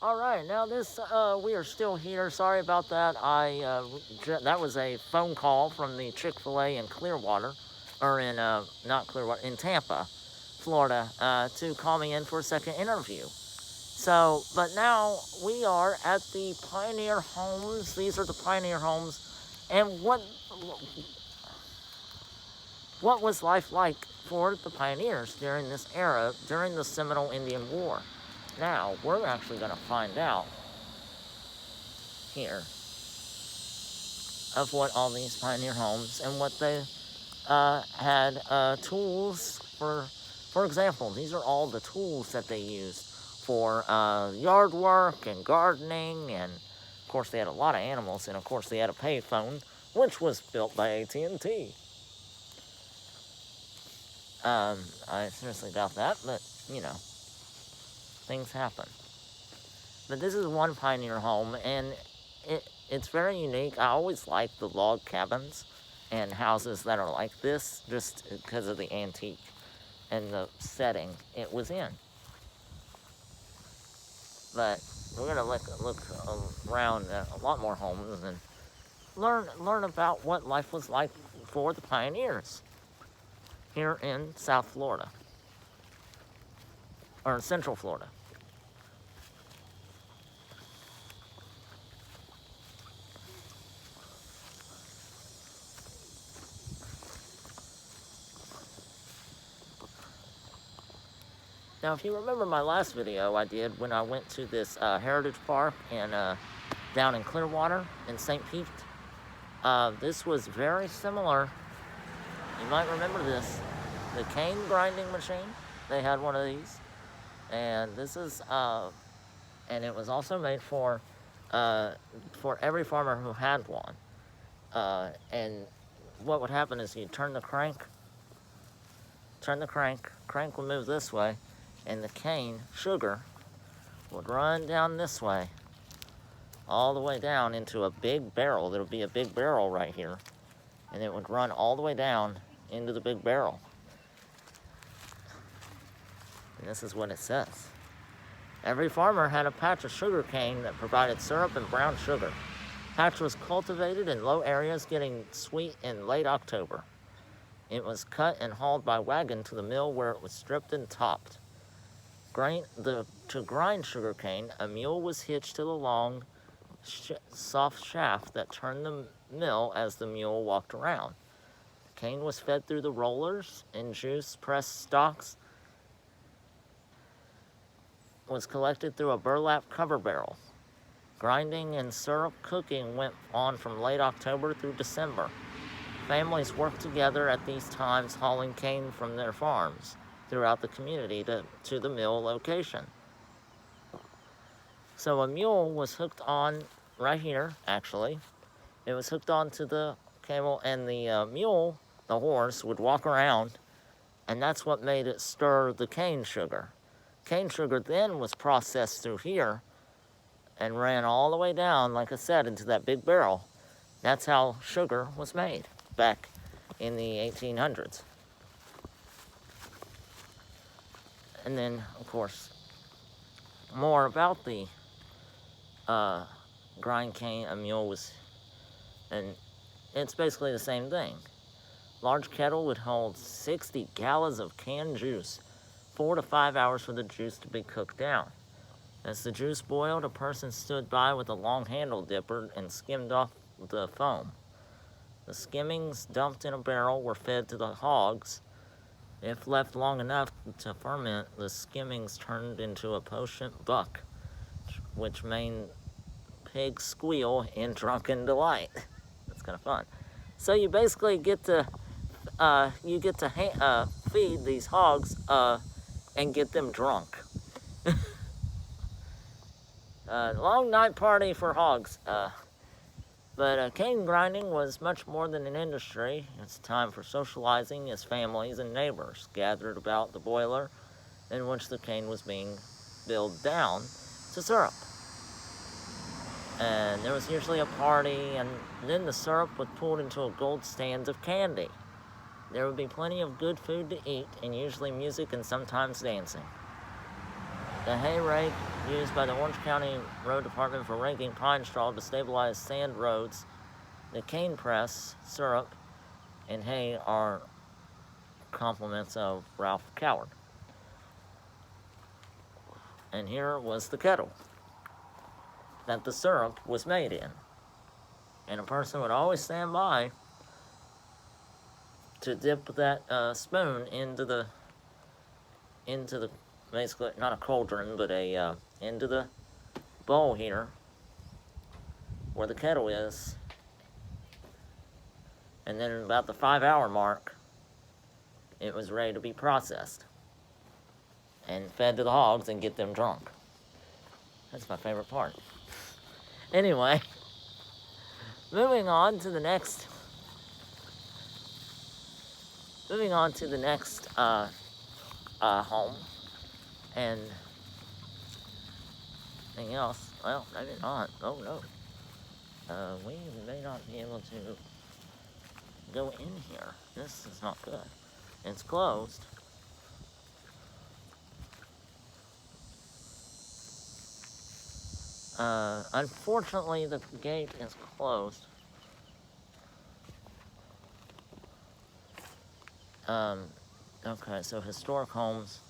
All right, now this we are still here. Sorry about that. That was a phone call from the Chick-fil-A in Clearwater, or in not Clearwater, in Tampa, Florida, to call me in for a second interview. So, but now we are at the Pioneer Homes. These are the Pioneer Homes, and what was life like for the pioneers during this era, during the Seminole Indian War? Now we're actually going to find out here of what all these pioneer homes and what they had tools for. For example, these are all the tools that they used for yard work and gardening, and of course they had a lot of animals, and of course they had a payphone, which was built by AT&T. I seriously doubt that, but you know, things happen. But this is one pioneer home, and it's very unique. I always like the log cabins and houses that are like this, just because of the antique and the setting it was in. But we're gonna look around at a lot more homes and learn about what life was like for the pioneers here in South Florida, or Central Florida. Now, if you remember my last video I did when I went to this heritage park down in Clearwater in St. Pete, this was very similar. You might remember this. The cane grinding machine, they had one of these. And this is, and it was also made for every farmer who had one. And what would happen is you turn the crank, crank would move this way, and the cane, sugar, would run down this way, all the way down into a big barrel. There would be a big barrel right here, and it would run all the way down into the big barrel. And this is what it says. Every farmer had a patch of sugar cane that provided syrup and brown sugar. Patch was cultivated in low areas, getting sweet in late October. It was cut and hauled by wagon to the mill where it was stripped and topped. To grind sugar cane, a mule was hitched to the long, soft shaft that turned the mill as the mule walked around. The cane was fed through the rollers, and juice pressed stalks was collected through a burlap cover barrel. Grinding and syrup cooking went on from late October through December. Families worked together at these times, hauling cane from their farms throughout the community to the mill location. So a mule was hooked on right here, actually. It was hooked onto the camel, and the mule, the horse, would walk around, and that's what made it stir the cane sugar. Cane sugar then was processed through here and ran all the way down, like I said, into that big barrel. That's how sugar was made back in the 1800s. And then, of course, more about the grind cane. A mule was, and it's basically the same thing. Large kettle would hold 60 gallons of canned juice, 4 to 5 hours for the juice to be cooked down. As the juice boiled, a person stood by with a long handle dipper and skimmed off the foam. The skimmings dumped in a barrel were fed to the hogs. If left long enough to ferment, the skimmings turned into a potent buck, which made pigs squeal in drunken delight. That's kind of fun. So you basically get to feed these hogs and get them drunk. Long night party for hogs. But cane grinding was much more than an industry. It's time for socializing as families and neighbors gathered about the boiler in which the cane was being boiled down to syrup. And there was usually a party, and then the syrup was poured into a gold stand of candy. There would be plenty of good food to eat, and usually music and sometimes dancing. The hay rake used by the Orange County Road Department for raking pine straw to stabilize sand roads. The cane press, syrup, and hay are compliments of Ralph Coward. And here was the kettle that the syrup was made in. And a person would always stand by to dip that spoon into the basically not a cauldron, but into the bowl here where the kettle is. And then at about the 5-hour mark, it was ready to be processed and fed to the hogs and get them drunk. That's my favorite part. Anyway, moving on to the next home, and anything else? Well, maybe not. Oh no. We may not be able to go in here. This is not good. It's closed. Unfortunately, the gate is closed. Okay, so historic homes.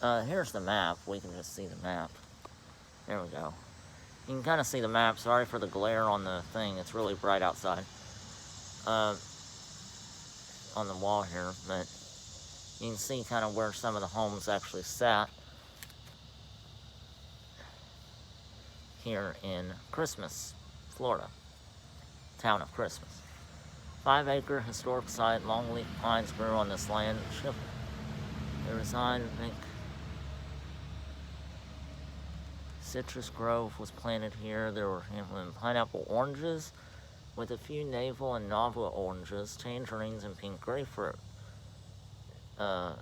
Here's the map. We can just see the map. There we go. You can kind of see the map. Sorry for the glare on the thing. It's really bright outside. On the wall here, but you can see kind of where some of the homes actually sat here in Christmas, Florida. Town of Christmas. 5-acre historic site. Longleaf pines grew on this land. They reside, I think. Citrus grove was planted here. There were pineapple oranges with a few navel and novel oranges, tangerines, and pink grapefruit. The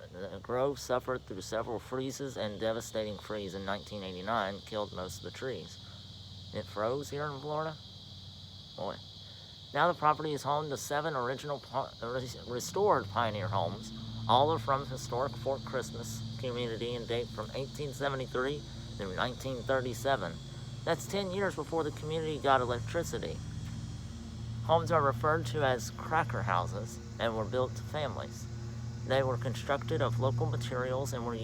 grove suffered through several freezes, and devastating freeze in 1989 killed most of the trees. It froze here in Florida? Boy. Now the property is home to 7 original restored pioneer homes. All are from historic Fort Christmas community and date from 1873 through 1937. That's 10 years before the community got electricity. Homes are referred to as cracker houses and were built to families. They were constructed of local materials and were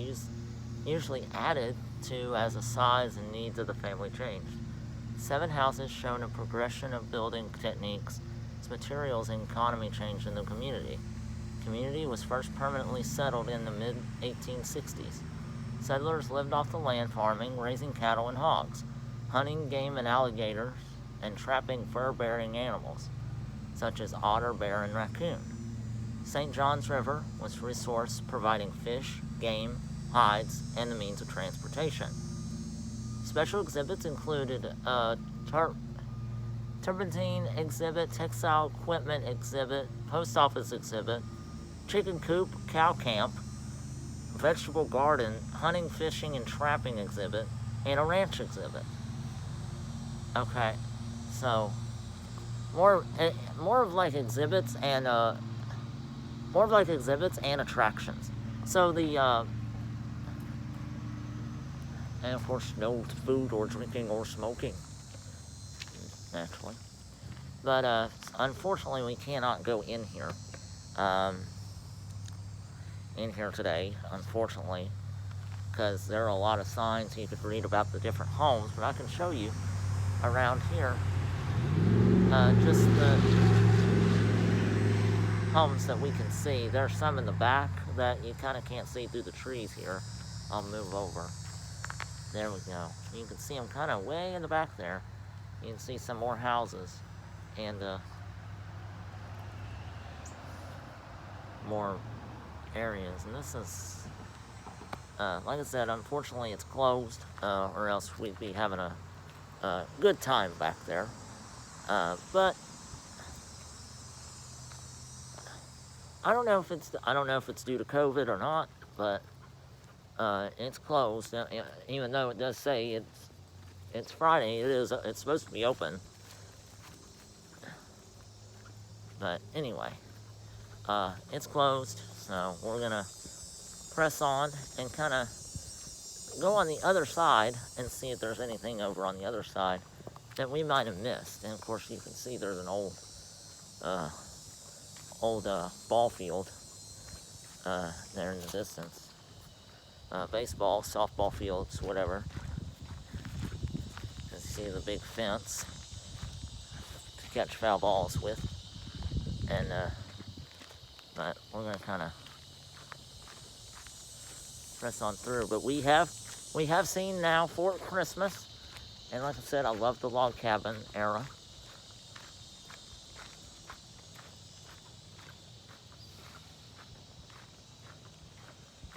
usually added to as the size and needs of the family changed. 7 houses shown a progression of building techniques as materials and economy changed in the community. The community was first permanently settled in the mid-1860s. Settlers lived off the land farming, raising cattle and hogs, hunting game and alligators, and trapping fur-bearing animals, such as otter, bear, and raccoon. St. Johns River was a resource providing fish, game, hides, and the means of transportation. Special exhibits included a turpentine exhibit, textile equipment exhibit, post office exhibit, chicken coop, cow camp, vegetable garden, hunting, fishing, and trapping exhibit, and a ranch exhibit. Okay, so more of like exhibits and attractions. So the and of course no food or drinking or smoking, naturally. But unfortunately we cannot go in here today, unfortunately, because there are a lot of signs you could read about the different homes, but I can show you around here just the homes that we can see. There's some in the back that you kind of can't see through the trees here. I'll move over. There we go. You can see them kind of way in the back there. You can see some more houses and more areas. And this is, like I said, unfortunately it's closed, or else we'd be having a good time back there. But I don't know if it's due to COVID or not, but it's closed. Even though it does say it's Friday, it's supposed to be open. But anyway, it's closed, so we're gonna press on and kind of go on the other side and see if there's anything over on the other side that we might have missed. And of course, you can see there's an uh, old ball field there in the distance. Baseball, softball fields, whatever. You can see the big fence to catch foul balls with. And but we're gonna kind of press on through. But we have seen now Fort Christmas, and like I said, I love the log cabin era.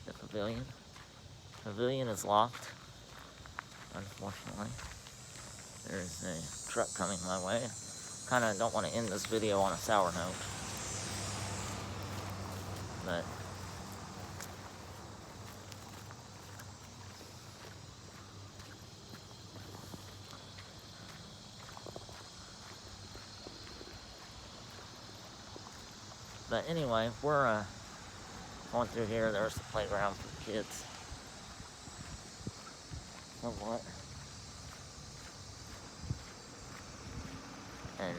The pavilion. Pavilion is locked, unfortunately. There's a truck coming my way. Kind of don't want to end this video on a sour note, but anyway, we're going through here. There's the playground for kids. Somewhat. And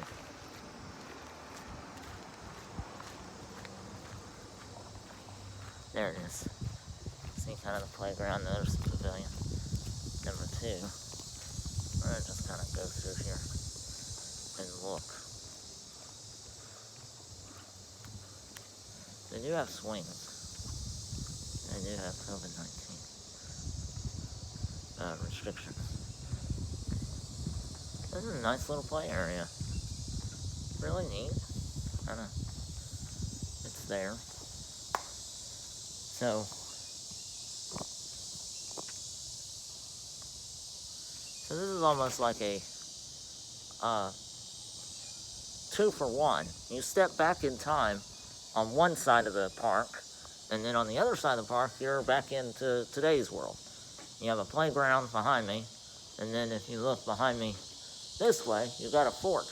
there it is. See kind of the playground. There's the pavilion. Number 2. We're gonna just kind of go through here and look. They do have swings. They do have COVID-19 restrictions. This is a nice little play area. Really neat. Kinda, it's there. So this is almost like a 2-for-1. You step back in time on one side of the park, and then on the other side of the park, you're back into today's world. You have a playground behind me, and then if you look behind me this way, you've got a fort,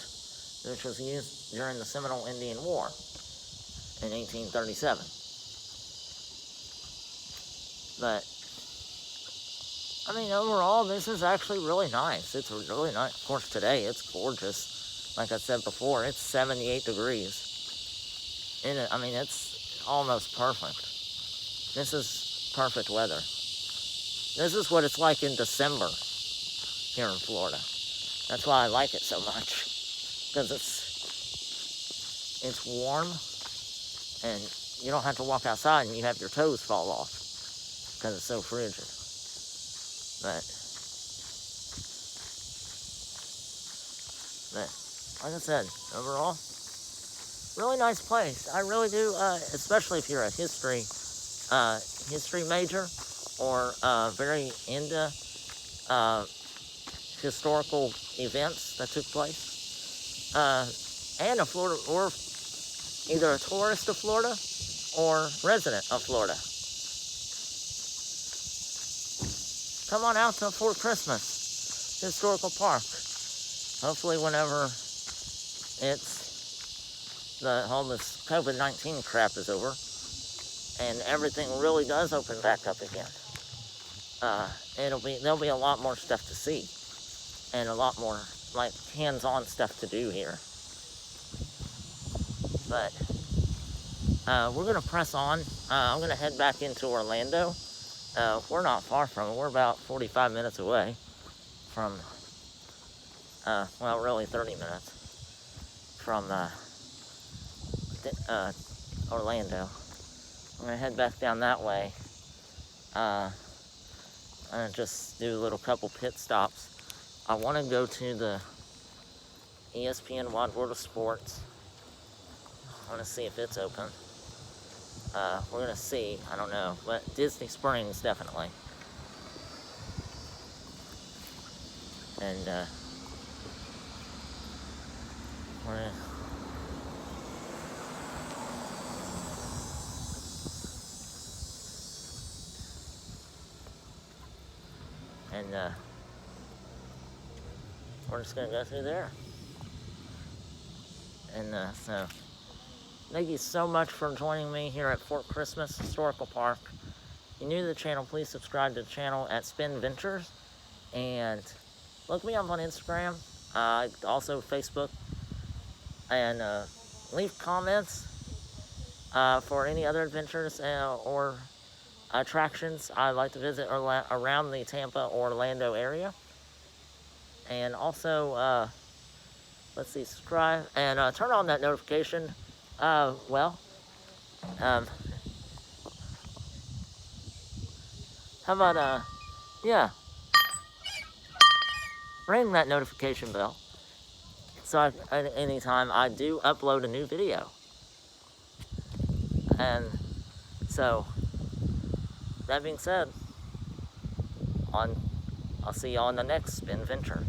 which was used during the Seminole Indian War in 1837. But, I mean, overall, this is actually really nice. It's really nice. Of course, today, it's gorgeous. Like I said before, it's 78 degrees. I mean, it's almost perfect. This is perfect weather. This is what it's like in December here in Florida. That's why I like it so much, because it's warm, and you don't have to walk outside and you have your toes fall off because it's so frigid. But like I said, overall, really nice place. I really do, especially if you're a history major or very into historical events that took place, and a Florida, or either a tourist of Florida or resident of Florida. Come on out to Fort Christmas Historical Park. Hopefully whenever all this COVID-19 crap is over and everything really does open back up again, there'll be a lot more stuff to see and a lot more like hands-on stuff to do here. But we're gonna press on. I'm gonna head back into Orlando. We're not far from it. We're about 45 minutes away from, well, really 30 minutes from Orlando. I'm gonna head back down that way. I'm gonna just do a little couple pit stops. I want to go to the ESPN Wide World of Sports. I want to see if it's open. We're gonna see. I don't know, but Disney Springs definitely. And we're gonna. And we're just gonna go through there. And so, thank you so much for joining me here at Fort Christmas Historical Park. you're new to the channel, please subscribe to the channel at Spin Ventures. And look me up on Instagram, also Facebook. And leave comments for any other adventures or attractions I'd like to visit around the Tampa, Orlando area. And also, let's see, subscribe and turn on that notification. How about, yeah, ring that notification bell. So anytime I do upload a new video. And so, that being said, I'll see you on the next Spin Venture.